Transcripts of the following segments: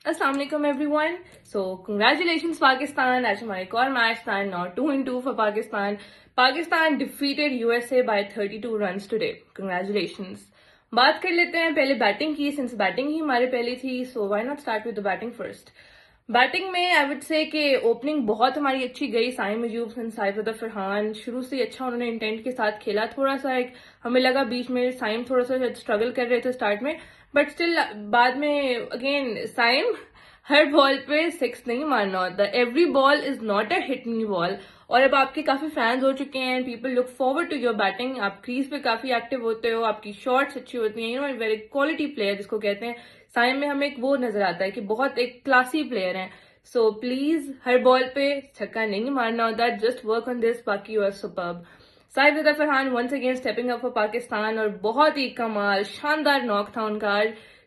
अस्सलाम वालेकुम एवरीवन. सो कंग्रेचुलेशंस पाकिस्तान. आज हमारा एक और मैच था, not 2-2 for Pakistan. Pakistan defeated USA by 32 runs today. Congratulations. बात कर लेते हैं पहले बैटिंग की, सिंस बैटिंग ही हमारे पहली थी, so why not start with the batting first. Batting में आई वुड से कि ओपनिंग बहुत हमारी अच्छी गई. साइम अयूब एंड साइफुद्दीन फरहान शुरू से अच्छा उन्होंने इंटेंट के साथ खेला. थोड़ा सा एक हमें लगा बीच में साइम थोड़ा सा स्ट्रगल कर रहे थे स्टार्ट में, बट स्टिल बाद में अगेन साइम हर बॉल पे सिक्स नहीं मारना होता. Every ball is not a hit me ball. और अब आपके काफी फैंस हो चुके हैं, people look forward to your batting. आप क्रीज पे काफी एक्टिव होते हो, आपकी शॉट्स अच्छी होती हैं, you know very quality player जिसको कहते हैं. साइम में हमें एक वो नजर आता है कि बहुत एक क्लासी प्लेयर हैं. सो प्लीज हर बॉल पे छक्का नहीं मारना होता. जस्ट वर्क ऑन दिस, बाकी you are superb. Saifuddin Farhan once again stepping up for Pakistan और बहुत ही कमाल शानदार नॉक था उनका.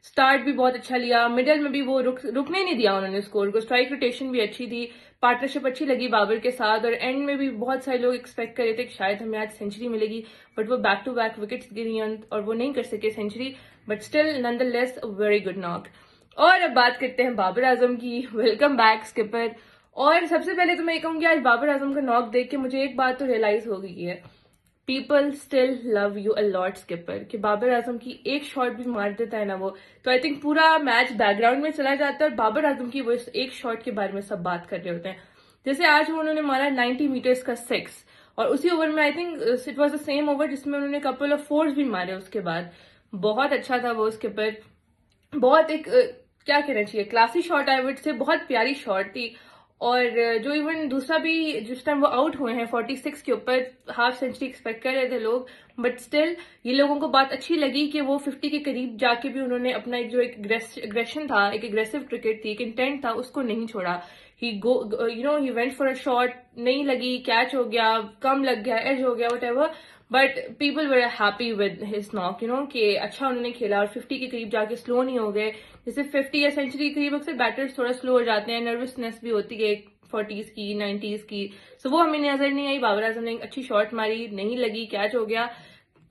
स्टार्ट भी बहुत अच्छा लिया, मिडल में भी वो रुकने नहीं दिया उन्होंने स्कोर को. स्ट्राइक रोटेशन भी अच्छी थी, पार्टनरशिप अच्छी लगी बाबर के साथ. और एंड में भी बहुत सारे लोग एक्सपेक्ट कर रहे थे कि शायद हमें आज सेंचुरी मिलेगी, बट वो बैक टू बैक विकेट्स गिरी और वो नहीं कर सके century. But still nonetheless very good knock. और अब बात करते हैं बाबर आजम की. Welcome back skipper. और सबसे पहले तो मैं ये कहूंगी, आज बाबर आजम का नॉक देख के मुझे एक बात तो रियलाइज हो गई है, people still love you a lot skipper. कि बाबर आजम की एक शॉट भी मार देता है ना वो, तो आई थिंक पूरा मैच बैकग्राउंड में चला जाता है और बाबर आजम की वो एक शॉट के बारे में सब बात कर रहे होते हैं. जैसे आज उन्होंने मारा 90 मीटर्स का 6, और उसी ओवर में I think it was the same over जिसमें उन्होंने कपल ऑफ फोर्स भी मारे उसके बाद. बहुत अच्छा था वो स्किपर. बहुत एक क्या कहना चाहिए, classy shot I would say, बहुत प्यारी शॉट थी. और जो इवन दूसरा भी जिस टाइम वो आउट हुए हैं 46 के ऊपर, हाफ सेंचुरी एक्सपेक्ट कर रहे थे लोग, बट स्टिल ये लोगों को बात अच्छी लगी कि वो 50 के करीब जाके भी उन्होंने अपना एक जो एक एग्रेशन था, एक एग्रेसिव क्रिकेट थी, एक इंटेंट था, उसको नहीं छोड़ा. He went for a shot, नहीं लगी, कैच हो गया, कम लग गया, एज हो गया, what ever. But people were happy with his knock, कि अच्छा उन्होंने खेला और 50 के करीब जाके स्लो नहीं हो गए. जैसे 50 या सेंचुरी के करीब अक्सर बैटर्स थोड़ा स्लो हो जाते हैं, नर्वसनेस भी होती है 40s की 90s की. सो वो हमें नजर नहीं आई. बाबर आजम ने एक अच्छी शॉट मारी, नहीं लगी, कैच हो गया.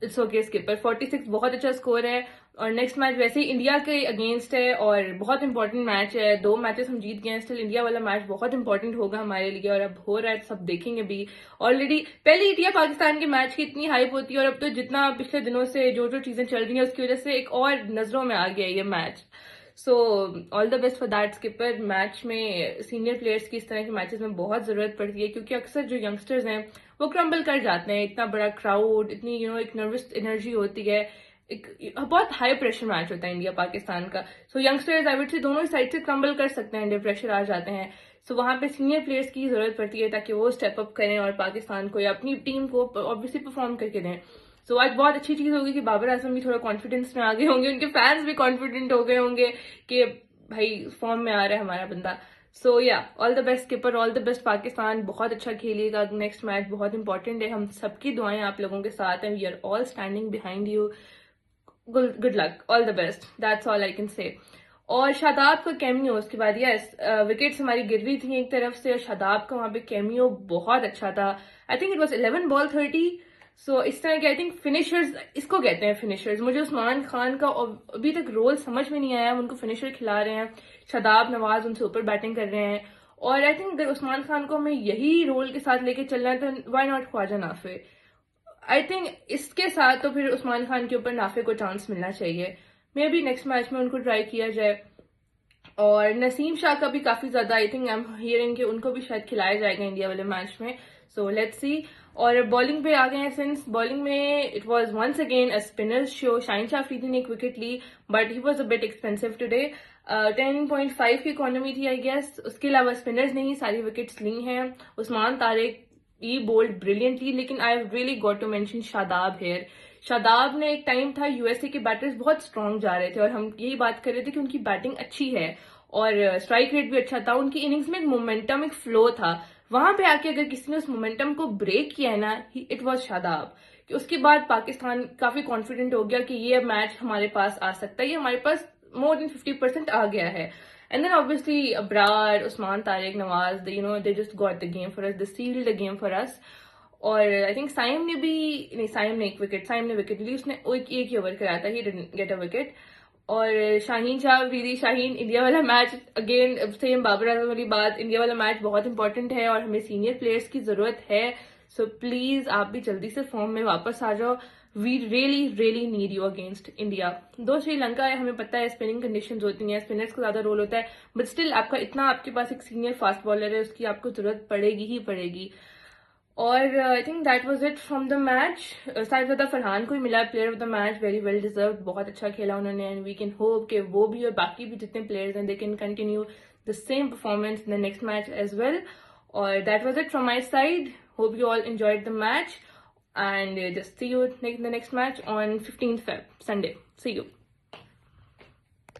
It's okay skipper. 46 बहुत अच्छा स्कोर है. और नेक्स्ट मैच वैसे ही इंडिया के अगेंस्ट है और बहुत इंपॉर्टेंट मैच है. 2 मैचेस हम जीत गए हैं, स्टिल इंडिया वाला मैच बहुत इंपॉर्टेंट होगा हमारे लिए, और अब हो रहा है, सब देखेंगे भी. ऑलरेडी पहले इंडिया पाकिस्तान के मैच की इतनी हाइप होती है, और अब तो जितना पिछले दिनों से जो जो चीजें चल रही हैं उसकी वजह से एक और नजरों में आ गया ये match. So all the best for that skipper. Match में सीनियर प्लेयर्स की इस तरह के मैचेस में बहुत जरूरत पड़ती है, क्योंकि अक्सर जो यंगस्टर्स हैं वो क्रम्बल कर जाते हैं. इतना बड़ा क्राउड, इतनी एक नर्वस एनर्जी होती है, एक बहुत हाई प्रेशर मैच होता है इंडिया पाकिस्तान का. सो यंगस्टर्स आई वुड से दोनों साइड से क्रम्बल कर सकते हैं, अंडर प्रेशर आ जाते हैं. सो वहां पे सीनियर प्लेयर्स की जरूरत पड़ती है ताकि वो स्टेप अप करें और पाकिस्तान को या अपनी टीम को ऑब्वियसली परफॉर्म करके दें. सो आज बहुत अच्छी चीज होगी कि बाबर आजम भी थोड़ा कॉन्फिडेंस में आ गए होंगे, उनके फैंस भी कॉन्फिडेंट हो गए होंगे कि भाई फॉर्म में आ रहा है हमारा बंदा. So yeah all the best skipper, all the best Pakistan. बहुत अच्छा खेलिएगा, नेक्स्ट मैच बहुत इंपॉर्टेंट है. हम सबकी दुआएं आप लोगों के साथ हैं. We are all standing behind you. Good luck, all the best, that's all I can say. और शादाब का कैमियो उसके बाद, यस विकेट्स हमारी गिर रही थी एक तरफ से, और शादाब का वहां पे कैमियो बहुत अच्छा था. I think it was 11 ball 30. सो इस तरह के आई थिंक फिनिशर्स, इसको कहते हैं फिनिशर्स. मुझे उस्मान खान का अभी तक रोल समझ में नहीं आया. उनको फिनिशर खिला रहे हैं, शादाब नवाज उनसे ऊपर बैटिंग कर रहे हैं. और आई थिंक अगर उस्मान खान को हमें यही रोल के साथ लेके चलना है तो why not Khawaja Nafay. I think इसके साथ तो फिर उस्मान खान के ऊपर नाफे को चांस मिलना चाहिए. मे बी नेक्स्ट मैच में उनको ट्राई किया जाए. और नसीम शाह का भी काफी ज्यादा I think I am hearing कि उनको भी शायद खिलाया जाएगा इंडिया वाले मैच में. So let's see. और बॉलिंग पे आ गए हैं. सिंस बॉलिंग में it was once again a spinners show. Shaheen Shah Afridi ने एक विकेट ली, but he was a bit expensive today. 10.5 की इकोनॉमी थी आई गेस. उसके अलावा स्पिनर्स ने ही सारी विकेट्स ली हैं. Usman Tariq he bowled brilliantly, लेकिन I really got to mention Shadab here. Shadab ने एक टाइम था यूएसए के बैटर्स बहुत स्ट्रांग जा रहे थे, और हम यही बात कर रहे थे कि उनकी बैटिंग अच्छी है और स्ट्राइक रेट भी अच्छा था. उनकी इनिंग्स में एक मोमेंटम, एक फ्लो था. वहां पे आके अगर किसी ने उस मोमेंटम को ब्रेक किया है ना, इट वाज शादाब. कि उसके बाद पाकिस्तान काफी कॉन्फिडेंट हो गया कि ये मैच हमारे पास आ सकता है, ये हमारे पास मोर देन 50% आ गया है. And then obviously Abrar, Usman Tariq, Nawaz, they just got the game for us, they sealed the game for us. और आई थिंक साइम ने एक विकेट ली. उसने एक ही ओवर कराया था, he didn't get a wicket. اور شاہین شاہ افریدی شاہین انڈیا والا match again same Babar Azam والی بات, انڈیا والا میچ بہت امپورٹنٹ ہے اور ہمیں سینئر پلیئرس کی ضرورت ہے. سو پلیز آپ بھی جلدی سے فارم میں واپس آ جاؤ. We really need you against India. دو شری لنکا ہے, ہمیں پتہ ہے اسپننگ کنڈیشنز ہوتی ہیں, اسپنرس کا زیادہ رول ہوتا ہے, بٹ اسٹل آپ کا اتنا آپ کے پاس ایک سینئر فاسٹ بالر ہے, اس کی آپ کو ضرورت پڑے گی ہی پڑے گی. اور I think that was it from the match. Saida Farhan کو ہی ملا player of the match, very well deserved, بہت اچھا کھیلا انہوں نے, اینڈ وی کین ہوپ کہ وہ بھی اور باقی بھی جتنے پلیئرز ہیں they can continue the same performance in the next match as well. Or that was it from my side. Hope you all enjoyed the match, and just see you in the next match on 15th Feb, Sunday. See you.